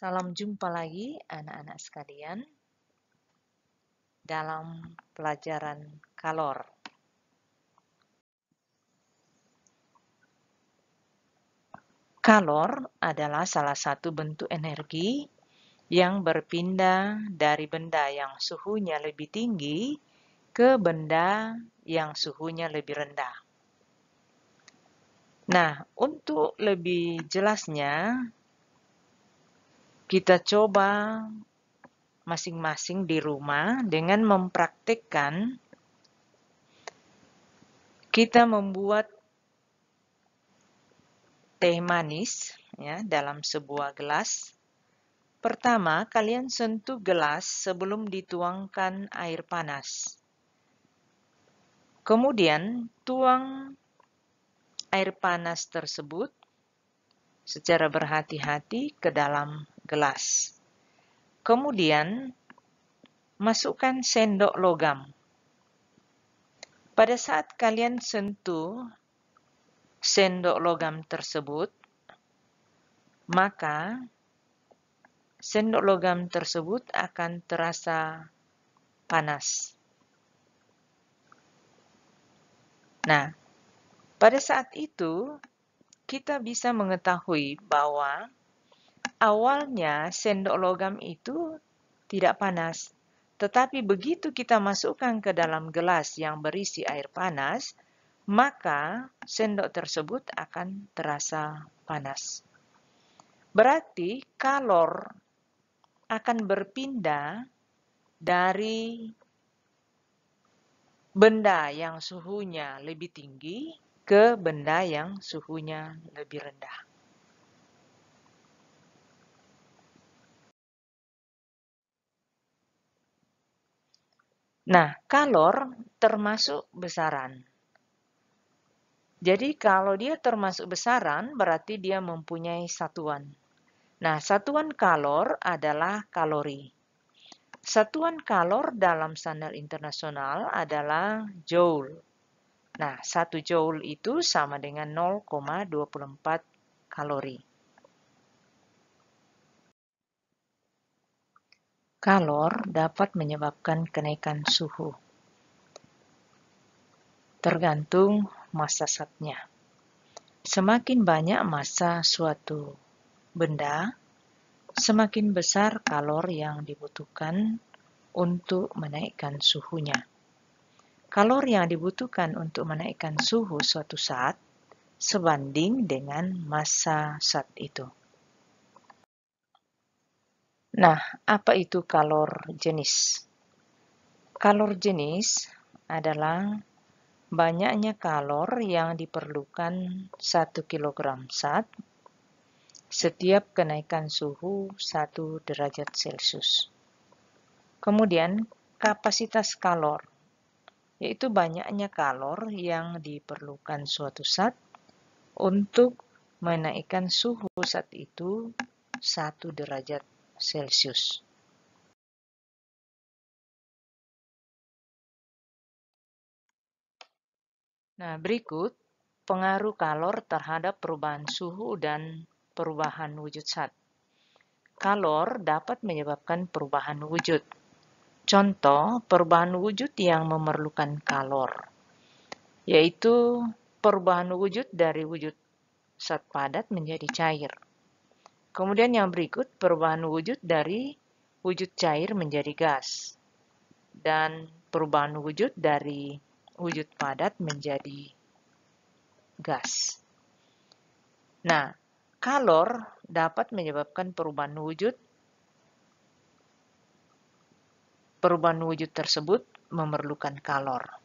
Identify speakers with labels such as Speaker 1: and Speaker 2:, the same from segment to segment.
Speaker 1: Salam jumpa lagi anak-anak sekalian dalam pelajaran kalor. Kalor adalah salah satu bentuk energi yang berpindah dari benda yang suhunya lebih tinggi ke benda yang suhunya lebih rendah. Nah, untuk lebih jelasnya, kita coba masing-masing di rumah dengan mempraktikkan kita membuat teh manis ya dalam sebuah gelas. Pertama, kalian sentuh gelas sebelum dituangkan air panas. Kemudian, tuang air panas tersebut secara berhati-hati ke dalam gelas. Kemudian, masukkan sendok logam. Pada saat kalian sentuh sendok logam tersebut, maka sendok logam tersebut akan terasa panas. Nah, pada saat itu kita bisa mengetahui bahwa awalnya sendok logam itu tidak panas, tetapi begitu kita masukkan ke dalam gelas yang berisi air panas, maka sendok tersebut akan terasa panas. Berarti kalor akan berpindah dari benda yang suhunya lebih tinggi ke benda yang suhunya lebih rendah. Nah, kalor termasuk besaran. Jadi kalau dia termasuk besaran, berarti dia mempunyai satuan. Nah, satuan kalor adalah kalori. Satuan kalor dalam standar internasional adalah joule. Nah, 1 joule itu sama dengan 0,24 kalori. Kalor dapat menyebabkan kenaikan suhu, tergantung massa zatnya. Semakin banyak massa suatu benda, semakin besar kalor yang dibutuhkan untuk menaikkan suhunya. Kalor yang dibutuhkan untuk menaikkan suhu suatu zat sebanding dengan massa zat itu. Nah, apa itu kalor jenis? Kalor jenis adalah banyaknya kalor yang diperlukan 1 kg zat setiap kenaikan suhu 1 derajat Celcius. Kemudian, kapasitas kalor, yaitu banyaknya kalor yang diperlukan suatu zat untuk menaikkan suhu zat itu 1 derajat Celcius. Nah, berikut pengaruh kalor terhadap perubahan suhu dan perubahan wujud zat. Kalor dapat menyebabkan perubahan wujud. Contoh perubahan wujud yang memerlukan kalor, yaitu perubahan wujud dari wujud zat padat menjadi cair. Kemudian yang berikut perubahan wujud dari wujud cair menjadi gas. Dan perubahan wujud dari wujud padat menjadi gas. Nah, kalor dapat menyebabkan perubahan wujud. Perubahan wujud tersebut memerlukan kalor.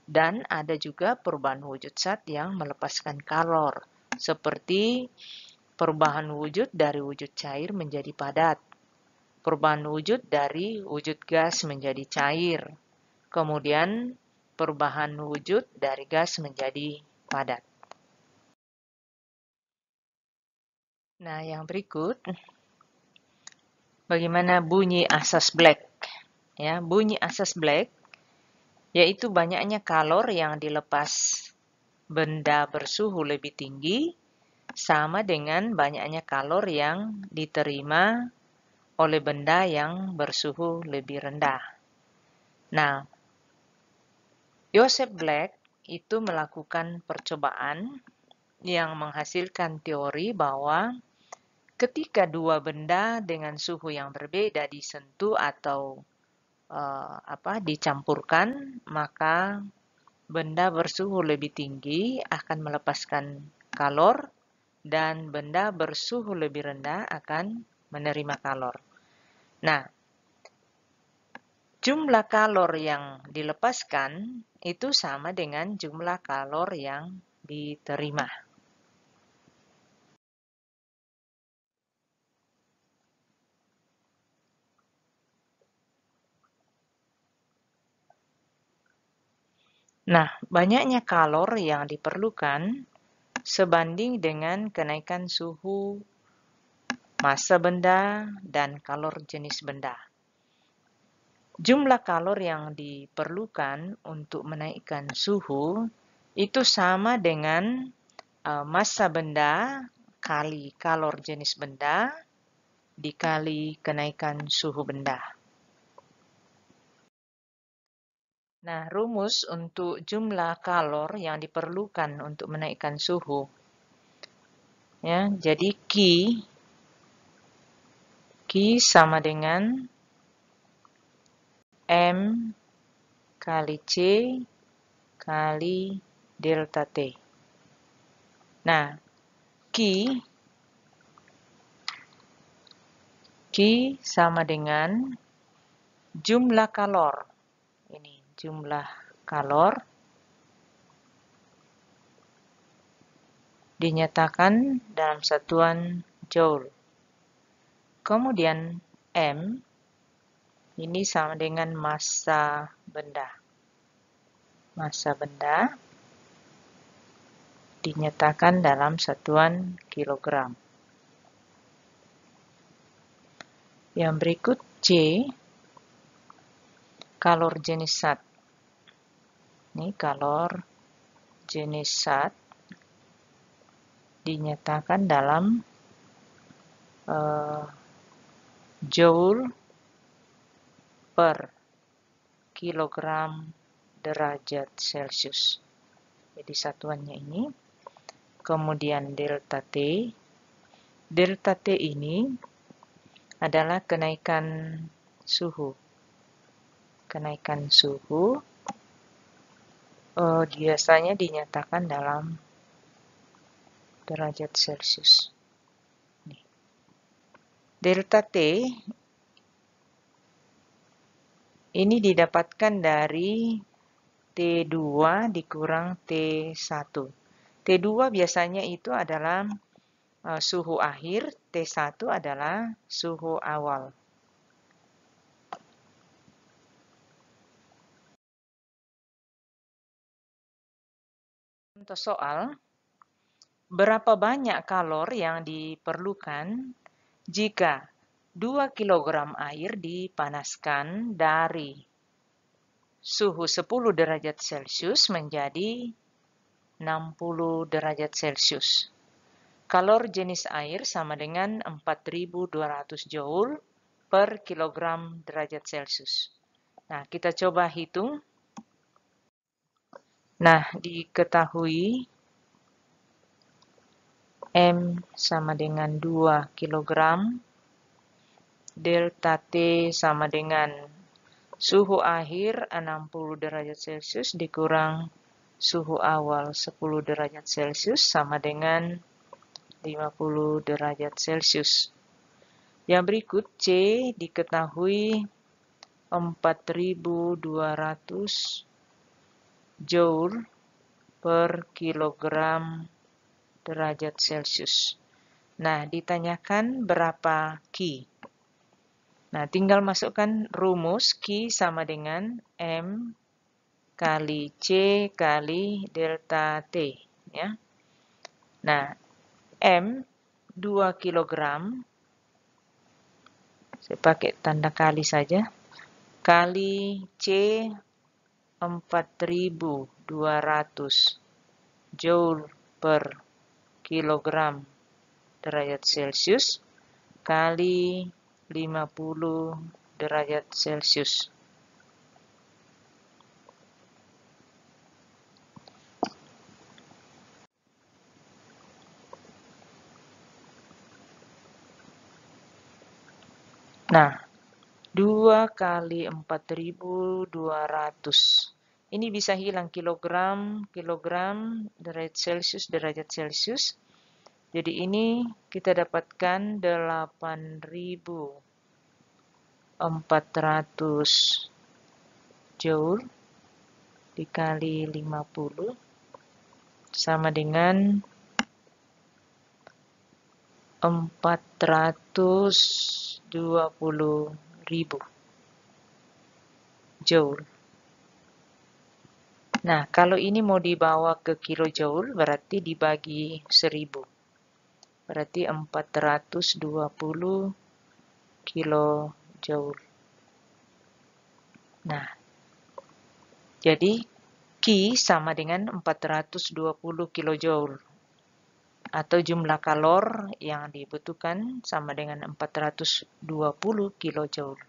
Speaker 1: Dan ada juga perubahan wujud zat yang melepaskan kalor, seperti perubahan wujud dari wujud cair menjadi padat, perubahan wujud dari wujud gas menjadi cair, kemudian perubahan wujud dari gas menjadi padat. Nah, yang berikut, bagaimana bunyi asas Black? Ya, bunyi asas Black yaitu banyaknya kalor yang dilepas benda bersuhu lebih tinggi sama dengan banyaknya kalor yang diterima oleh benda yang bersuhu lebih rendah. Nah, Joseph Black itu melakukan percobaan yang menghasilkan teori bahwa ketika dua benda dengan suhu yang berbeda disentuh atau dicampurkan, maka benda bersuhu lebih tinggi akan melepaskan kalor dan benda bersuhu lebih rendah akan menerima kalor. Nah, jumlah kalor yang dilepaskan itu sama dengan jumlah kalor yang diterima. Nah, banyaknya kalor yang diperlukan sebanding dengan kenaikan suhu, massa benda, dan kalor jenis benda. Jumlah kalor yang diperlukan untuk menaikkan suhu itu sama dengan massa benda kali kalor jenis benda dikali kenaikan suhu benda. Nah, rumus untuk jumlah kalor yang diperlukan untuk menaikkan suhu. Ya, jadi Q sama dengan M kali C kali delta T. Nah, Q sama dengan jumlah kalor. Ini jumlah kalor dinyatakan dalam satuan joule. Kemudian M ini sama dengan massa benda. Massa benda dinyatakan dalam satuan kilogram. Yang berikut C, kalor jenis zat. Ini kalor jenis zat dinyatakan dalam joule per kilogram derajat Celcius. Jadi satuannya ini. Kemudian delta T. Delta T ini adalah kenaikan suhu. Kenaikan suhu biasanya dinyatakan dalam derajat Celcius. Delta T ini didapatkan dari T2 dikurang T1. T2 biasanya itu adalah suhu akhir, T1 adalah suhu awal. Contoh soal, berapa banyak kalor yang diperlukan jika 2 kg air dipanaskan dari suhu 10 derajat Celcius menjadi 60 derajat Celcius. Kalor jenis air sama dengan 4.200 joule per kilogram derajat Celcius. Nah, kita coba hitung. Nah, diketahui M sama dengan 2 kg, delta T sama dengan suhu akhir 60 derajat Celcius dikurang suhu awal 10 derajat Celcius sama dengan 50 derajat Celcius. Yang berikut C diketahui 4.200 joule per kilogram derajat Celcius. Nah, ditanyakan berapa Q. Nah, tinggal masukkan rumus Q sama dengan M kali C kali delta T. Ya. Nah, M 2 kg, saya pakai tanda kali saja, kali C 4.200 joule per kilogram derajat Celcius kali 50 derajat Celcius. Nah, 2 kali 4.200. Ini bisa hilang kilogram, derajat Celcius. Jadi ini kita dapatkan 8.400 joule dikali 50 sama dengan 420.000 joule. Nah, kalau ini mau dibawa ke kilojoule, berarti dibagi 1000. Berarti 420 kilojoule. Nah, jadi Q sama dengan 420 kilojoule. Atau jumlah kalor yang dibutuhkan sama dengan 420 kilojoule.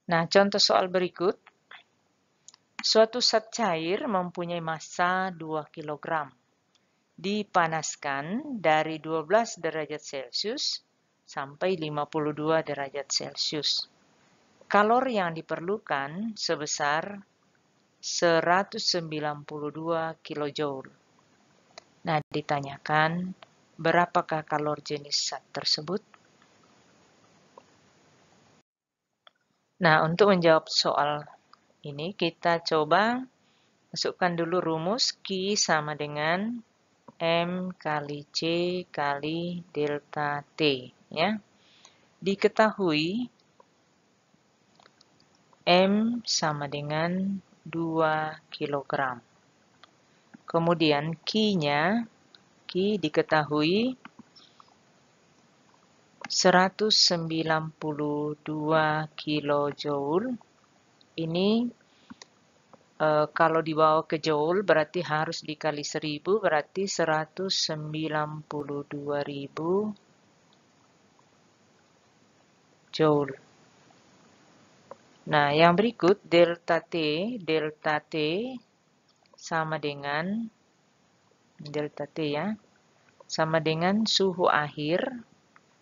Speaker 1: Nah, contoh soal berikut. Suatu zat cair mempunyai massa 2 kg. Dipanaskan dari 12 derajat Celcius sampai 52 derajat Celcius. Kalor yang diperlukan sebesar 192 kilojoule. Nah, ditanyakan berapakah kalor jenis zat tersebut? Nah, untuk menjawab soal ini kita coba masukkan dulu rumus Q sama dengan M kali C kali delta T, ya. Diketahui M sama dengan 2 kg. Kemudian Q diketahui 192 kilojoule. Ini kalau dibawa ke joule berarti harus dikali 1000, berarti 192.000 joule. Nah, yang berikut delta T sama dengan sama dengan suhu akhir.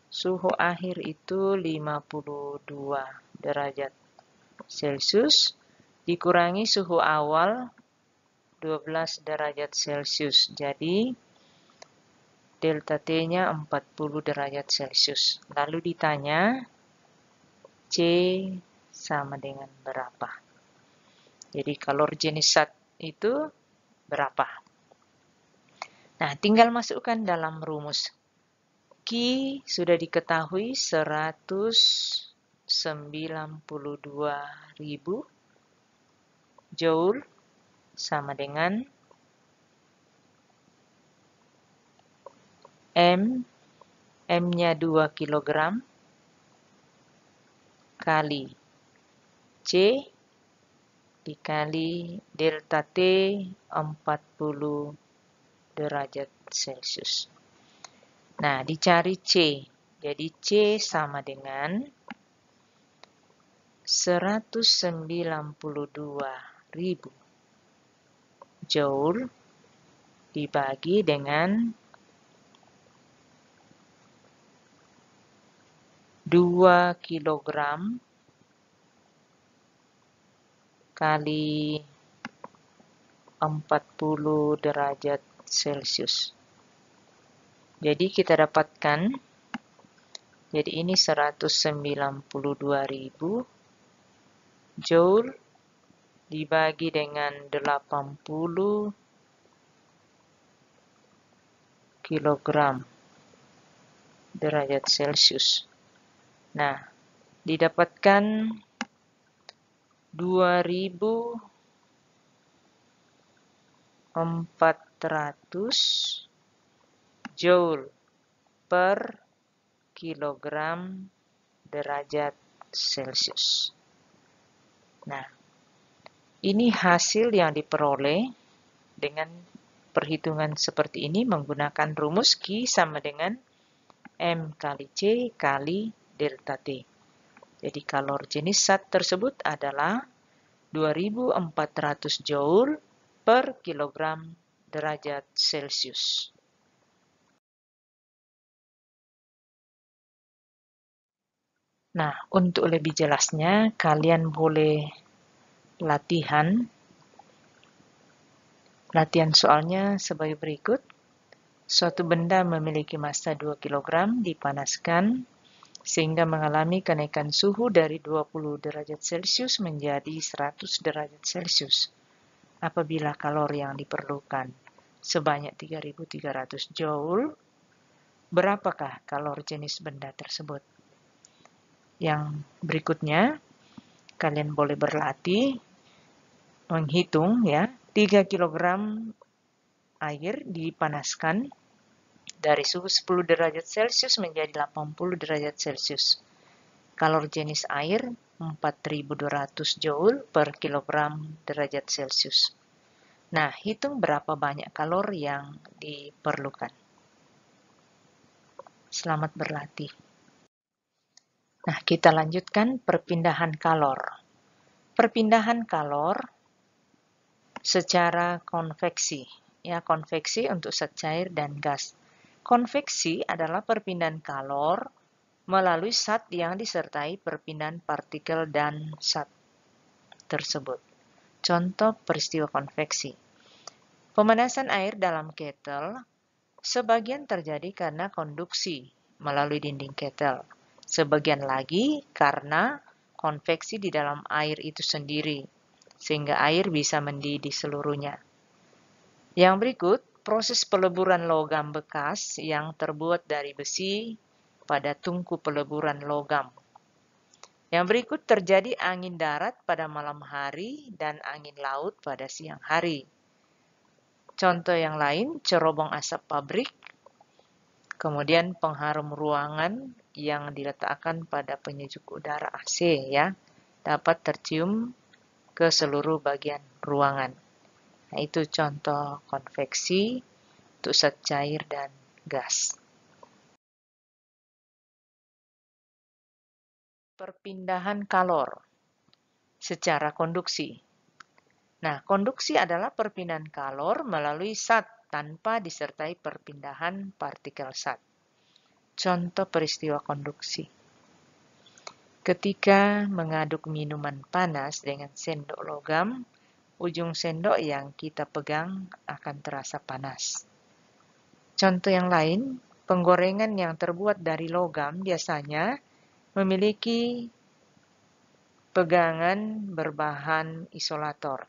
Speaker 1: Suhu akhir itu 52 derajat Celcius dikurangi suhu awal 12 derajat Celcius. Jadi delta T-nya 40 derajat Celcius. Lalu ditanya C sama dengan berapa? Jadi kalor jenis zat itu berapa? Nah, tinggal masukkan dalam rumus. Q sudah diketahui 192.000 joule sama dengan M-nya 2 kg kali C dikali delta T 40 derajat Celcius. Nah, dicari C. Jadi C sama dengan 192.000 joule dibagi dengan 2 kg kali 40 derajat Celcius. Jadi kita dapatkan, jadi ini 192.000 joule dibagi dengan 80 kg derajat Celcius. Nah, didapatkan 2.400 joule per kilogram derajat Celcius. Nah, ini hasil yang diperoleh dengan perhitungan seperti ini menggunakan rumus Q sama dengan M kali C kali delta T. Jadi kalor jenis zat tersebut adalah 2400 Joule per kilogram derajat Celcius. Nah, untuk lebih jelasnya, kalian boleh latihan soalnya sebagai berikut. Suatu benda memiliki massa 2 kg dipanaskan sehingga mengalami kenaikan suhu dari 20 derajat Celcius menjadi 100 derajat Celcius. Apabila kalor yang diperlukan sebanyak 3300 Joule, berapakah kalor jenis benda tersebut? Yang berikutnya, kalian boleh berlatih menghitung ya, 3 kg air dipanaskan dari suhu 10 derajat Celcius menjadi 80 derajat Celcius. Kalor jenis air 4200 Joule per kilogram derajat Celcius. Nah, hitung berapa banyak kalor yang diperlukan. Selamat berlatih. Nah, kita lanjutkan perpindahan kalor. Perpindahan kalor secara konveksi. Ya, konveksi untuk zat cair dan gas. Konveksi adalah perpindahan kalor melalui zat yang disertai perpindahan partikel dan zat tersebut. Contoh peristiwa konveksi. Pemanasan air dalam ketel sebagian terjadi karena konduksi melalui dinding ketel. Sebagian lagi karena konveksi di dalam air itu sendiri, sehingga air bisa mendidih seluruhnya. Yang berikut, proses peleburan logam bekas yang terbuat dari besi pada tungku peleburan logam. Yang berikut terjadi angin darat pada malam hari dan angin laut pada siang hari. Contoh yang lain, cerobong asap pabrik, kemudian pengharum ruangan yang diletakkan pada penyejuk udara AC ya, dapat tercium ke seluruh bagian ruangan. Nah, itu contoh konveksi untuk zat cair dan gas. Perpindahan kalor secara konduksi. Nah, konduksi adalah perpindahan kalor melalui zat tanpa disertai perpindahan partikel zat. Contoh peristiwa konduksi. Ketika mengaduk minuman panas dengan sendok logam, ujung sendok yang kita pegang akan terasa panas. Contoh yang lain, penggorengan yang terbuat dari logam biasanya memiliki pegangan berbahan isolator.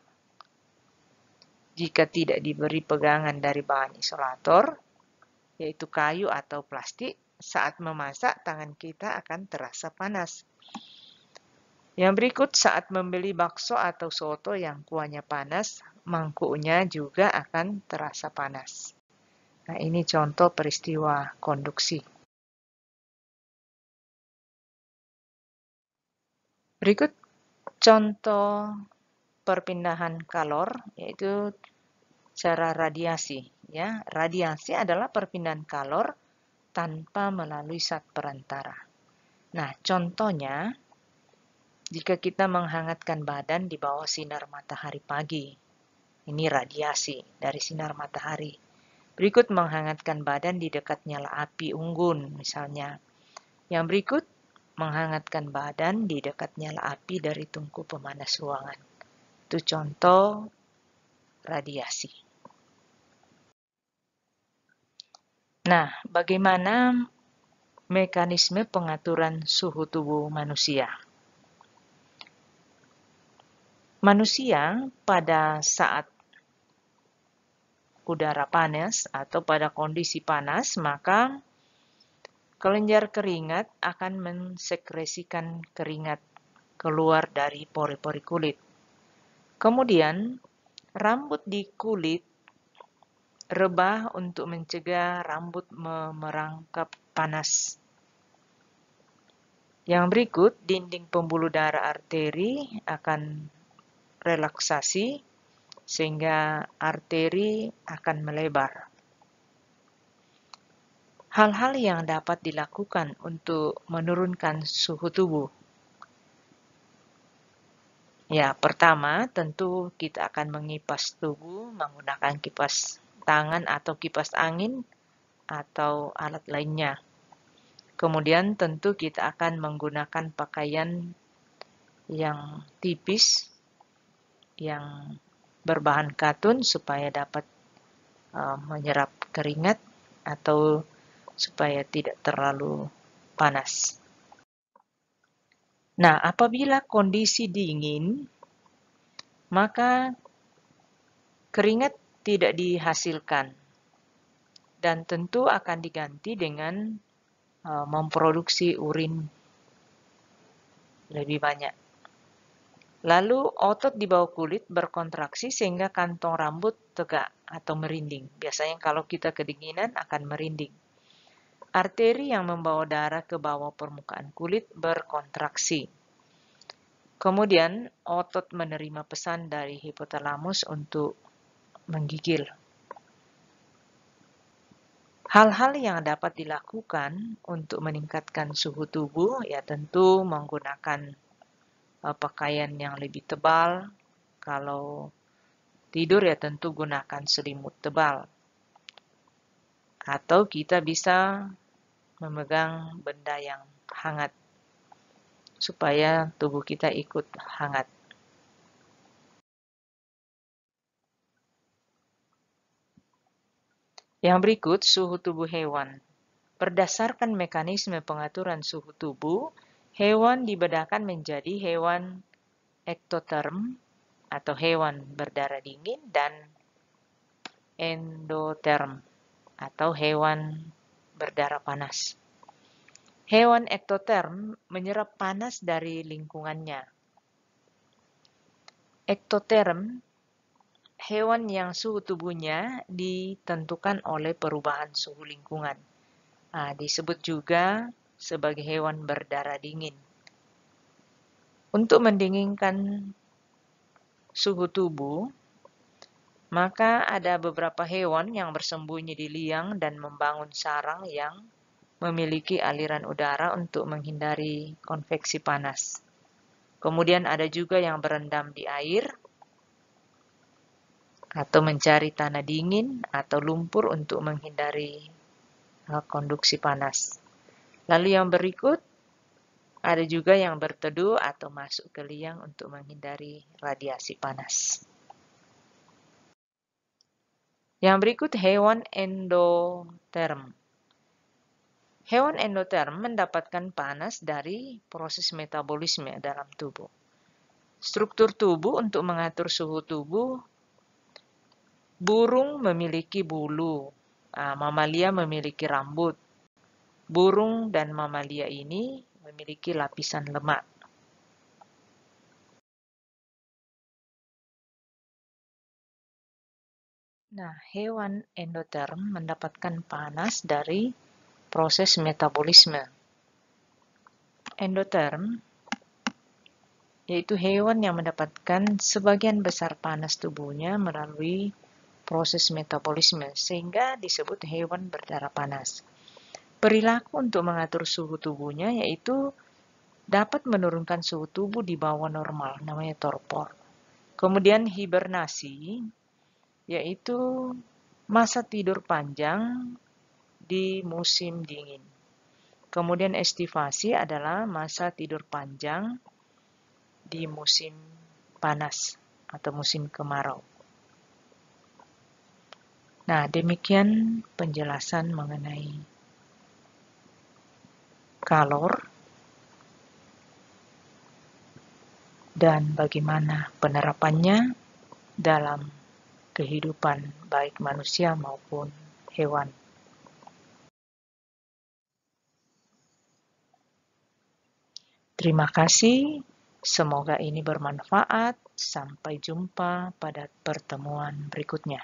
Speaker 1: Jika tidak diberi pegangan dari bahan isolator, yaitu kayu atau plastik, saat memasak tangan kita akan terasa panas. Yang berikut, saat membeli bakso atau soto yang kuahnya panas, mangkuknya juga akan terasa panas. Nah, ini contoh peristiwa konduksi. Berikut contoh perpindahan kalor, yaitu cara radiasi. Ya, radiasi adalah perpindahan kalor tanpa melalui zat perantara. Nah, contohnya, jika kita menghangatkan badan di bawah sinar matahari pagi, ini radiasi dari sinar matahari. Berikut menghangatkan badan di dekat nyala api unggun, misalnya. Yang berikut, menghangatkan badan di dekat nyala api dari tungku pemanas ruangan. Itu contoh radiasi. Nah, bagaimana mekanisme pengaturan suhu tubuh manusia? Manusia pada saat udara panas atau pada kondisi panas, maka kelenjar keringat akan mensekresikan keringat keluar dari pori-pori kulit. Kemudian, rambut di kulit rebah untuk mencegah rambut merangkap panas. Yang berikut, dinding pembuluh darah arteri akan relaksasi sehingga arteri akan melebar. Hal-hal yang dapat dilakukan untuk menurunkan suhu tubuh. Ya, pertama tentu kita akan mengipas tubuh menggunakan kipas tangan atau kipas angin atau alat lainnya. Kemudian tentu kita akan menggunakan pakaian yang tipis, yang berbahan katun supaya dapat menyerap keringat atau supaya tidak terlalu panas. Nah, apabila kondisi dingin, maka keringat tidak dihasilkan dan tentu akan diganti dengan memproduksi urin lebih banyak. Lalu otot di bawah kulit berkontraksi sehingga kantong rambut tegak atau merinding. Biasanya kalau kita kedinginan akan merinding. Arteri yang membawa darah ke bawah permukaan kulit berkontraksi. Kemudian otot menerima pesan dari hipotalamus untuk menggigil. Hal-hal yang dapat dilakukan untuk meningkatkan suhu tubuh ya tentu menggunakan pakaian yang lebih tebal. Kalau tidur ya tentu gunakan selimut tebal. Atau kita bisa memegang benda yang hangat supaya tubuh kita ikut hangat. Yang berikut suhu tubuh hewan. Berdasarkan mekanisme pengaturan suhu tubuh, hewan dibedakan menjadi hewan ektoterm atau hewan berdarah dingin dan endoterm atau hewan berdarah panas. Hewan ektoterm menyerap panas dari lingkungannya. Ektoterm, hewan yang suhu tubuhnya ditentukan oleh perubahan suhu lingkungan. Disebut juga sebagai hewan berdarah dingin. Untuk mendinginkan suhu tubuh, maka ada beberapa hewan yang bersembunyi di liang dan membangun sarang yang memiliki aliran udara untuk menghindari konveksi panas. Kemudian ada juga yang berendam di air atau mencari tanah dingin atau lumpur untuk menghindari konduksi panas. Lalu yang berikut, ada juga yang berteduh atau masuk ke liang untuk menghindari radiasi panas. Yang berikut hewan endoterm. Hewan endoterm mendapatkan panas dari proses metabolisme dalam tubuh. Struktur tubuh untuk mengatur suhu tubuh, burung memiliki bulu, mamalia memiliki rambut. Burung dan mamalia ini memiliki lapisan lemak. Nah, hewan endoterm mendapatkan panas dari proses metabolisme. Endoterm yaitu hewan yang mendapatkan sebagian besar panas tubuhnya melalui proses metabolisme, sehingga disebut hewan berdarah panas. Perilaku untuk mengatur suhu tubuhnya yaitu dapat menurunkan suhu tubuh di bawah normal, namanya torpor. Kemudian hibernasi, yaitu masa tidur panjang di musim dingin. Kemudian estivasi adalah masa tidur panjang di musim panas atau musim kemarau. Nah, demikian penjelasan mengenai kalor dan bagaimana penerapannya dalam kehidupan baik manusia maupun hewan. Terima kasih, semoga ini bermanfaat. Sampai jumpa pada pertemuan berikutnya.